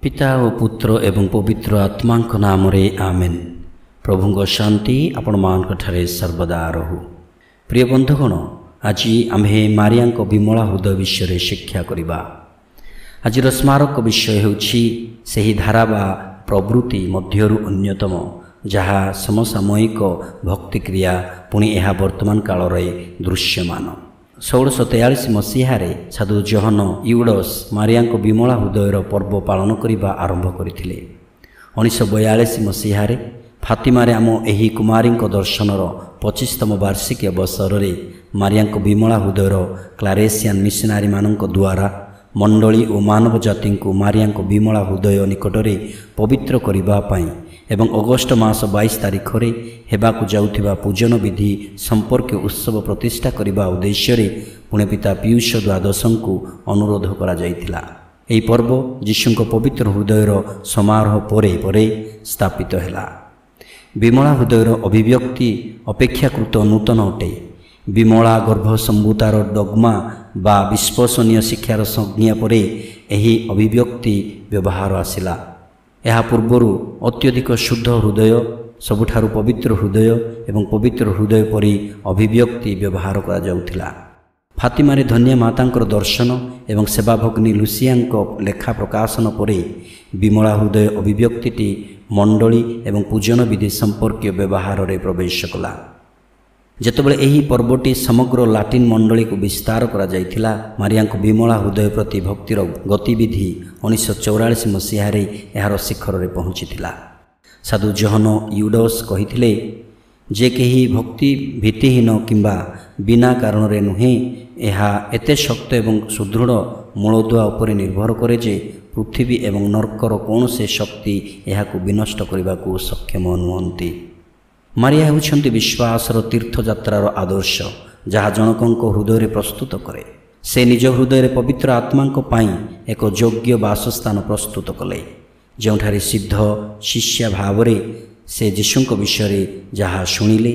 पिता और पुत्र एवं पवित्र आत्मा नाम रे आमेन। प्रभु शांति आपण मान सर्वदा रहू। प्रिय बंधुगण, आज आम्हे मारिया विमला हृदय विषय शिक्षा करिबा। आज स्मारक विषय हेउछि सेही धारा बा प्रवृत्ति मध्यरु अन्यतम जहा समसामयिक भक्ति क्रिया पुणी यह वर्तमान काल रे दृश्यमान। 1643 मसीहारे साधु जोहन यूडस मारिया विमला हृदयर पर्व पालन करने आरंभ करथिले। 1942 मसीहारे फातिमारे आम एही कुमारी दर्शनर 25तम वार्षिकी अवसर में मारिया विमला हृदयर क्लारेसियान मिशनारी मान द्वारा मंडली और मानव जाति को मारिया विमला हृदय निकट में पवित्र करने एवं अगस्ट मास 22 तारिख रे हेबाकु जाउथिबा पूजन विधि संपर्क उत्सव प्रतिष्ठा करने उद्देश्य पुणे पिता पीयूष द्वादश को अनुरोध करा जाइथिला। एही पर्व जीशुଙ୍କ पवित्र हृदयर समारोह परे परे स्थापित हैला। विमला हृदयर अभिव्यक्ति अपेक्षाकृत नूतन अटे। विमला गर्भ संभूतार डगमा बा विश्वसनीय शिक्षार संज्ञा परे एही अभिव्यक्ति व्यवहार आसिला। यह पूर्वर अत्यधिक शुद्ध हृदय, सबुठारु पवित्र हृदय एवं पवित्र हृदय परी अभिव्यक्ति व्यवहार करा जाउथिला। फातिमारे धन्य मातांकर दर्शन एवं सेवा भगिनी लुसियांक लेखा प्रकाशन परे विमला हृदय अभिव्यक्तिटी मंडली एवं पूजन विधि संपर्क व्यवहार रे प्रवेश कला। जेतेबेले एही पर्वटी समग्र लाटिन मंडली को विस्तार करा जाइथिला, मारिया विमला हृदय प्रति भक्तिर गतिविधि 1944 मसीहारे यार शिखर रे पहुँचीथिला। साधु जोहन यूडस कहिथिले जे केही भक्ति भीतिहीन किंबा बिना कारण रे नुहे, एहा एते शक्त एवं सुदृढ़ मूलदुआ उपरे निर्भर करे जे पृथ्वी एवं नरकर कौनसे शक्ति एहाकु विनष्ट करने को सक्षम नुहंती। मारिया हेउछंती विश्वासर तीर्थयात्रार आदर्श जहाँ जनकंक हृदय प्रस्तुत करे। से निज हृदय पवित्र आत्मा एक योग्य बासस्थान प्रस्तुत कले, जोठारे सिद्ध शिष्य भाव से जीशुଙ୍କ विषय जहाँ शुणिले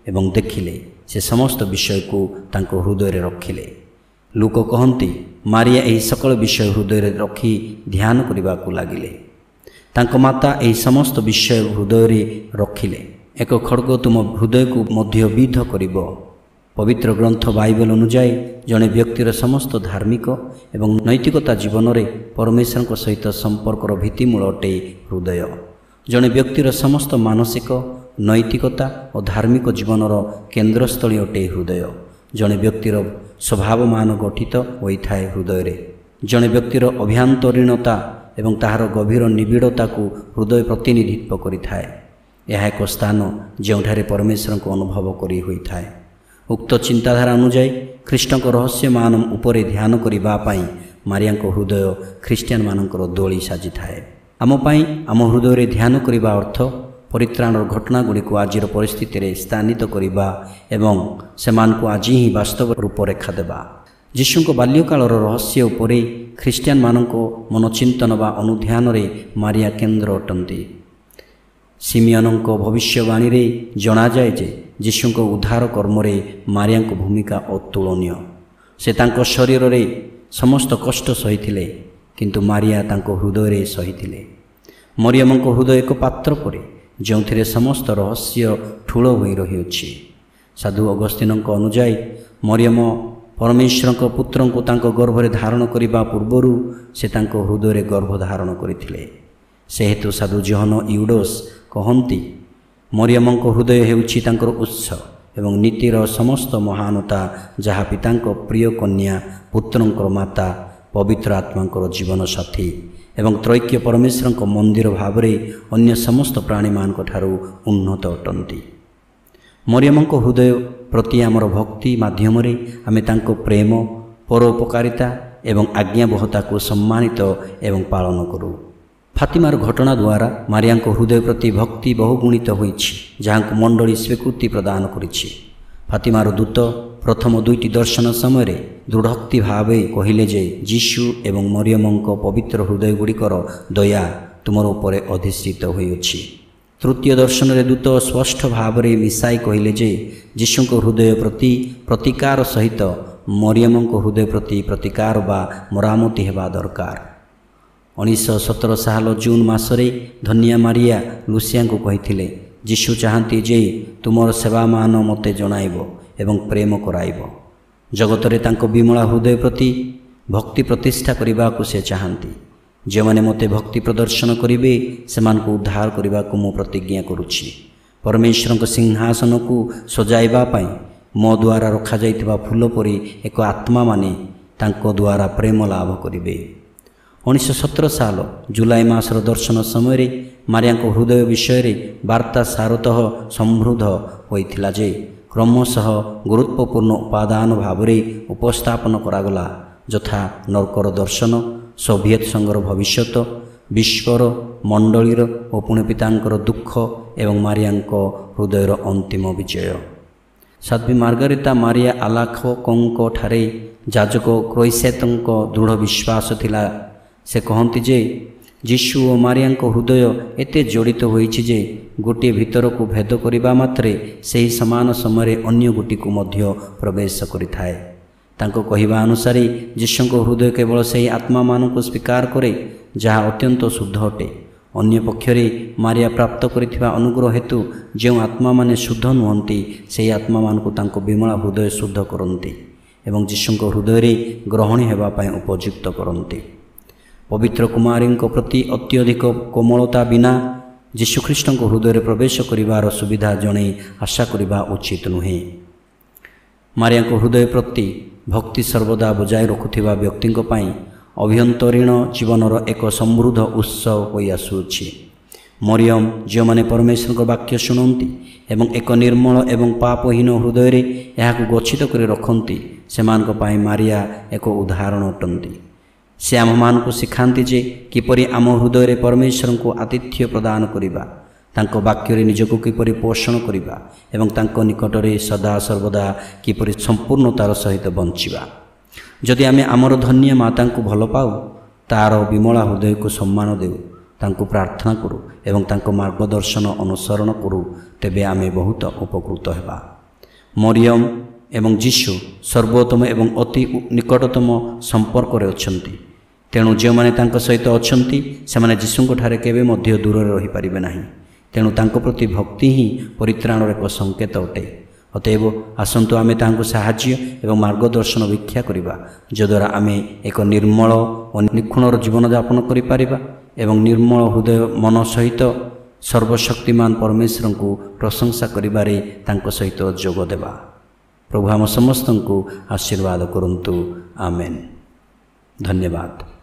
एवं देखिले से समस्त विषय को तांको हृदय रखिले। लोक कहती मारिया यही सकल विषय हृदय रखी ध्यान करने को लगिले। तांको माता यही समस्त विषय हृदय रखिले। एक खड्ग तुम हृदय को मध्य विध करिब। पवित्र ग्रंथ बाइबल अनुଯାयी जड़े व्यक्तिर समस्त धार्मिक एवं नैतिकता जीवन में परमेश्वर सहित संपर्कर भित्तिमूल अटे हृदय। जड़े व्यक्तिर समस्त मानसिक नैतिकता और धार्मिक जीवनर केन्द्रस्थली अटे हृदय। जड़े व्यक्तिर स्वभावमान गठित होता है हृदय। जड़े व्यक्तिर अभ्यंतरीणता एवं ताहार गभीर निबिड़ता को हृदय प्रतिनिधित्व करिथाए। यह एक स्थान जोठारे परमेश्वर को अनुभव करी होता है। उक्त चिंताधारा अनुଯାयी ख्रीष्ट रहस्य मान उपरे ध्यान करने मारिया हृदय ख्रीस्टियान मानकर दोली साजी थाए। आमपाई आम हृदय ध्यान करने अर्थ परित्राणर घटना गुड़िक आज परिस्थिति रे स्थानित करने एवं सेमानकु आज ही वास्तव रूपरेखा देवा। जीशुଙ୍କ बाल्यकालर रहस्य उपरे ख्रीस्टियान मानक मनचिंतन व अनुध्यान रे मारिया केन्द्र अटंती। सिमियनଙ୍କ भविष्यवाणी रे जना जाए जे जीशुଙ୍କ उद्धार कर्म रे मारिया भूमिका अतुलनीय। से तांको शरीर रे समस्त कष्ट सहीथिले, किंतु मारिया तांको हृदय रे सहीथिले। मरियमଙ୍କ हृदय एक पात्र परे जोंथिरे समस्त रहस्य ठूल होई रही अछि। साधु अगस्तिनଙ୍କ अनुଯାयी मरियम परमेश्वरଙ୍କ पुत्रଙ୍କୁ तांको गर्भरे धारण करिबा पूर्वरु से तांको हृदय रे गर्भ धारण करिथिले। से हेतु साधु जोहन यूडस कहती मरियमଙ୍କ हृदय हेउछि तांकर उत्स एवं नीतिर समस्त महानता, जहाँ पितांक प्रिय कन्या पुत्रंकर माता पवित्र आत्मांकर जीवन साथी एवं त्रैक्य परमेश्वरଙ୍କ मंदिर भाव अन्य समस्त प्राणी मानक ठारू उन्नत अटंती। मरियमଙ୍କ हृदय प्रति आमर भक्ति माध्यम आमे तांको प्रेम परोपकारिता एवं आज्ञाबहता को सम्मानित एवं पालन करूँ। फातिमार घटना द्वारा मारिया हृदय प्रति भक्ति बहुगुणित होइछि, जहाँ मंडली स्वीकृति प्रदान करिछि। फातिमार दूत प्रथम दुईटी दर्शन समय दृढ़ोक्ति भाव कहिले जे जीशु एवं मरियमଙ୍କ पवित्र हृदय गुड़िकर दया तुमर उपरे अधिष्ठित होइछि। तृतीय दर्शन रे दूत स्पष्ट भाव मिसाई कहिले जे जीशुଙ୍କ हृदय प्रति प्रतिकार सहित मरियमଙ୍କ हृदय प्रति प्रतिकार बा मरामती हेबा दरकार। 1917 ସାଲ ଜୁନ୍ ମାସରେ ଧନିଆ ମାରିଆ ଲୁସିଆଙ୍କୁ କହିଥିଲେ, ଯୀଶୁ ଚାହାନ୍ତି ଯେ ତୁମର ସେବାମାନ ମୋତେ ଜଣାଇବ ଏବଂ ପ୍ରେମ କରାଇବ। ଜଗତରେ ତାଙ୍କ ବିମଳା ହୃଦୟ ପ୍ରତି ଭକ୍ତି ପ୍ରତିଷ୍ଠା କରିବାକୁ ସେ ଚାହାନ୍ତି। ଯେଉଁମାନେ ମୋତେ ଭକ୍ତି ପ୍ରଦର୍ଶନ କରିବେ ସେମାନଙ୍କୁ ଉଦ୍ଧାର କରିବାକୁ ମୁଁ ପ୍ରତିଜ୍ଞା କରୁଛି। ପରମେଶ୍ୱରଙ୍କ ସିଂହାସନକୁ ସଜାଇବା ପାଇଁ ମୋ ଦ୍ୱାରା ରଖାଯାଇଥିବା ଫୁଲ ପରି ଏକ ଆତ୍ମାମାନେ ତାଙ୍କ ଦ୍ୱାରା ପ୍ରେମ ଲାଭ କରିବେ। 1917 ସାଲ ଜୁଲାଇ ମାସର ଦର୍ଶନ ସମୟରେ ମାରିଆଙ୍କ ହୃଦୟ ବିଷୟରେ ବାର୍ତ୍ତା ସାରତଃ ସମୃଦ୍ଧ ହୋଇଥିଲା ଯେ କ୍ରମଶଃ ଗୁରୁତ୍ୱପୂର୍ଣ୍ଣ ଉପାଦାନ ଭାବରେ ଉପସ୍ଥାପନ କରାଗଲା, ଯଥା ନର୍କର ଦର୍ଶନ, ସୋଭିଏତ ସଂଘର ଭବିଷ୍ୟତ, ବିଶ୍ୱର ମଣ୍ଡଳୀର ଓ ପୁଣି ପିତାଙ୍କର ଦୁଃଖ ଏବଂ ମାରିଆଙ୍କ ହୃଦୟର ଅନ୍ତିମ ବିଜୟ। ସାଧ୍ୱୀ ମାର୍ଗାରିତା ମାରିଆ ଆଲାଖୋଙ୍କ ଠାରେ ଯାଜକ କ୍ରୋଇସେତଙ୍କ ଦୃଢ଼ ବିଶ୍ୱାସ ଥିଲା। ସେ କହନ୍ତି ଯେ ଯୀଶୁ ଓ ମାରିଆଙ୍କ ହୃଦୟ ଏତେ ଜଡ଼ିତ ହୋଇଛି ଯେ ଗୋଟିଏ ଭିତରକୁ ଭେଦ କରିବା ମାତ୍ରେ ସେହି ସମାନ ସମୟରେ ଅନ୍ୟ ଗୋଟିକୁ ମଧ୍ୟ ପ୍ରବେଶ କରିଥାଏ। ତାଙ୍କ କହିବା ଅନୁସାରେ ଯୀଶୁଙ୍କ ହୃଦୟ କେବଳ ସେହି ଆତ୍ମାମାନଙ୍କୁ ସ୍ୱୀକାର କରେ ଯାହା ଅତ୍ୟନ୍ତ ଶୁଦ୍ଧ ଅଟେ। ଅନ୍ୟପକ୍ଷରେ ମାରିଆ ପ୍ରାପ୍ତ କରିଥିବା ଅନୁଗ୍ରହ ହେତୁ ଯେଉଁ ଆତ୍ମାମାନେ ଶୁଦ୍ଧ ନୁହନ୍ତି ସେହି ଆତ୍ମାମାନଙ୍କୁ ତାଙ୍କ ବିମଳା ହୃଦୟ ଶୁଦ୍ଧ କରନ୍ତି ଏବଂ ଯୀଶୁଙ୍କ ହୃଦୟରେ ଗ୍ରହଣୀ ହେବା ପାଇଁ ଉପଯୁକ୍ତ କରନ୍ତି। ପବିତ୍ର କୁମାରୀଙ୍କ ପ୍ରତି ଅତ୍ୟଧିକ କୋମଳତା ବିନା ଯୀଶୁଖ୍ରୀଷ୍ଟଙ୍କ ହୃଦୟରେ ପ୍ରବେଶ କରିବାର ସୁବିଧା ଜଣେ ଆଶା କରିବା ଉଚିତ ନୁହେଁ। ମାରିଆଙ୍କ ହୃଦୟ ପ୍ରତି ଭକ୍ତି ସର୍ବଦା ବଜାୟ ରଖୁଥିବା ବ୍ୟକ୍ତିଙ୍କ ପାଇଁ ଅଭ୍ୟନ୍ତରୀଣ ଜୀବନର ଏକ ସମୃଦ୍ଧ ଉତ୍ସ ହୋଇ ଆସୁଅଛି। ମରିୟମ ଯେଉଁମାନେ ପରମେଶ୍ୱରଙ୍କ ବାକ୍ୟ ଶୁଣନ୍ତି ଏବଂ ଏକ ନିର୍ମଳ ଏବଂ ପାପହୀନ ହୃଦୟରେ ଏହାକୁ ଗଚ୍ଛିତ କରି ରଖନ୍ତି, ସେମାନଙ୍କ ପାଇଁ ମାରିଆ ଏକ ଉଦାହରଣ ଅଟନ୍ତି। ସେ ଆମମାନଙ୍କୁ ଶିଖାନ୍ତି ଯେ କିପରି ଆମ ହୃଦୟରେ ପରମେଶ୍ୱରଙ୍କୁ ଆତିଥ୍ୟ ପ୍ରଦାନ କରିବା, ତାଙ୍କ ବାକ୍ୟରେ ନିଜକୁ କିପରି ପୋଷଣ କରିବା ଏବଂ ତାଙ୍କ ନିକଟରେ ସଦାସର୍ବଦା କିପରି ସମ୍ପୂର୍ଣ୍ଣତାର ସହିତ ବଞ୍ଚିବା। ଯଦି ଆମେ ଆମର ଧନ୍ୟ ମାତାଙ୍କୁ ଭଲ ପାଉ, ତା'ର ବିମଳା ହୃଦୟକୁ ସମ୍ମାନ ଦେଉ, ତାଙ୍କୁ ପ୍ରାର୍ଥନା କରୁ ଏବଂ ତାଙ୍କ ମାର୍ଗଦର୍ଶନ ଅନୁସରଣ କରୁ, ତେବେ ଆମେ ବହୁତ ଉପକୃତ ହେବା। ମରିୟମ ଏବଂ ଯୀଶୁ ସର୍ବୋତ୍ତମ ଏବଂ ଅତି ନିକଟତମ ସମ୍ପର୍କରେ ଅଛନ୍ତି। ତେଣୁ ଯେଉଁମାନେ ତାଙ୍କ ସହିତ ଅଛନ୍ତି ସେମାନେ ଯୀଶୁଙ୍କଠାରେ କେବେ ମଧ୍ୟ ଦୂରରେ ରହିପାରିବେ ନାହିଁ। ତେଣୁ ତାଙ୍କ ପ୍ରତି ଭକ୍ତି ହିଁ ପରିତ୍ରାଣର ଏକ ସଂକେତ ଅଟେ। ଅତଏବ ଆସନ୍ତୁ ଆମେ ତାହାଙ୍କୁ ସାହାଯ୍ୟ ଏବଂ ମାର୍ଗଦର୍ଶନ ଭିକ୍ଷା କରିବା, ଯଦ୍ୱାରା ଆମେ ଏକ ନିର୍ମଳ ଓ ନିଖୁଣର ଜୀବନଯାପନ କରିପାରିବା ଏବଂ ନିର୍ମଳ ହୃଦୟ ମନ ସହିତ ସର୍ବଶକ୍ତିମାନ ପରମେଶ୍ୱରଙ୍କୁ ପ୍ରଶଂସା କରିବାରେ ତାଙ୍କ ସହିତ ଯୋଗ ଦେବା। ପ୍ରଭୁ ଆମ ସମସ୍ତଙ୍କୁ ଆଶୀର୍ବାଦ କରନ୍ତୁ। ଆମେନ୍। ଧନ୍ୟବାଦ।